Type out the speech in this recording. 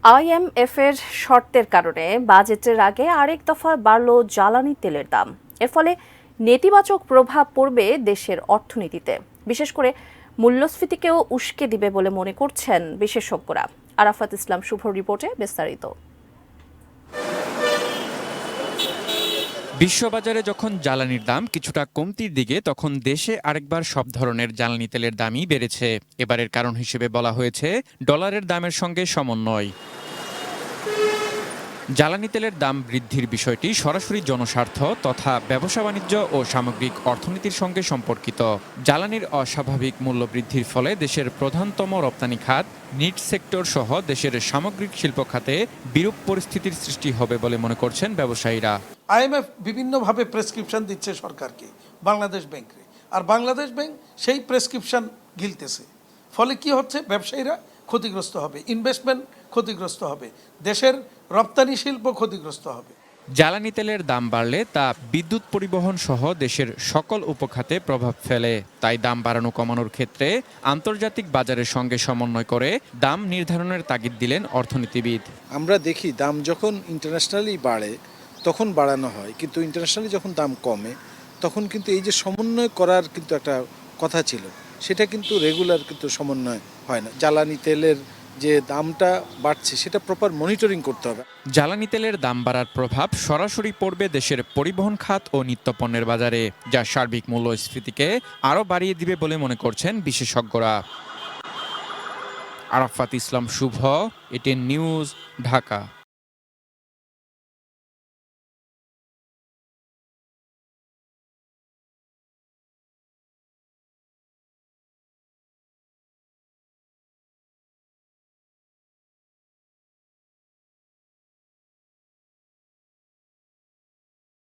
আইএমএফের শর্তের কারণে বাজেটের আগে আরেক দফা বাড়ল জ্বালানি তেলের দাম। এর ফলে নেতিবাচক প্রভাব পড়বে দেশের অর্থনীতিতে, বিশেষ করে মূল্যস্ফীতিকেও উস্কে দিবে বলে মনে করছেন বিশেষজ্ঞরা। আরাফাত ইসলাম শুভর রিপোর্টে বিস্তারিত। বিশ্ববাজারে যখন জ্বালানির দাম কিছুটা কমতির দিকে, তখন দেশে আরেকবার সব ধরনের জ্বালানি তেলের দামই বেড়েছে। এবারের কারণ হিসেবে বলা হয়েছে ডলারের দামের সঙ্গে সমন্বয়। জ্বালানি তেলের দাম বৃদ্ধির বিষয়টি সরাসরি জনস্বার্থ তথা ব্যবসা বাণিজ্য ও সামগ্রিক অর্থনীতির সঙ্গে সম্পর্কিত। জ্বালানির অস্বাভাবিক মূল্য বৃদ্ধির ফলে দেশের প্রধানতম রপ্তানি খাত নিট সেক্টর সহ দেশের সামগ্রিক শিল্প খাতে বিরূপ পরিস্থিতির সৃষ্টি হবে বলে মনে করছেন ব্যবসায়ীরা। আইএমএফ বিভিন্নভাবে প্রেসক্রিপশন দিচ্ছে সরকারকে, বাংলাদেশ ব্যাংকে, আর বাংলাদেশ ব্যাংক সেই প্রেসক্রিপশন গিলতেছে। ফলে কি হচ্ছে, ব্যবসায়ীরা ক্ষতিগ্রস্ত হবে, ইনভেস্টমেন্ট ক্ষতিগ্রস্ত হবে, দেশের রপ্তানি শিল্প ক্ষতিগ্রস্ত হবে। জ্বালানি তেলের দাম বাড়লে তা বিদ্যুৎ পরিবহন সহ দেশের সকল উপখাতে প্রভাব ফেলে। তাই দাম বাড়ানো কমানোর ক্ষেত্রে আন্তর্জাতিক বাজারের সঙ্গে সমন্বয় করে দাম নির্ধারণের তাগিদ দিলেন অর্থনীতিবিদ। আমরা দেখি দাম যখন ইন্টারন্যাশনালি বাড়ে তখন বাড়ানো হয়, কিন্তু ইন্টারন্যাশনালি যখন দাম কমে তখন কিন্তু এই যে সমন্বয় করার কিন্তু একটা কথা ছিল, সেটা কিন্তু রেগুলার কিন্তু সমন্বয় হয় না। জ্বালানি তেলের যে দামটা বাড়ছে সেটা প্রপার মনিটরিং করতে হবে। জ্বালানি তেলের দাম বাড়ার প্রভাব সরাসরি পড়বে দেশের পরিবহন খাত ও নিত্যপণ্যের বাজারে, যা সার্বিক মূল্যস্ফীতিকে আরও বাড়িয়ে দিবে বলে মনে করছেন বিশেষজ্ঞরা। আরাফাত ইসলাম শুভ, এটিএন নিউজ, ঢাকা।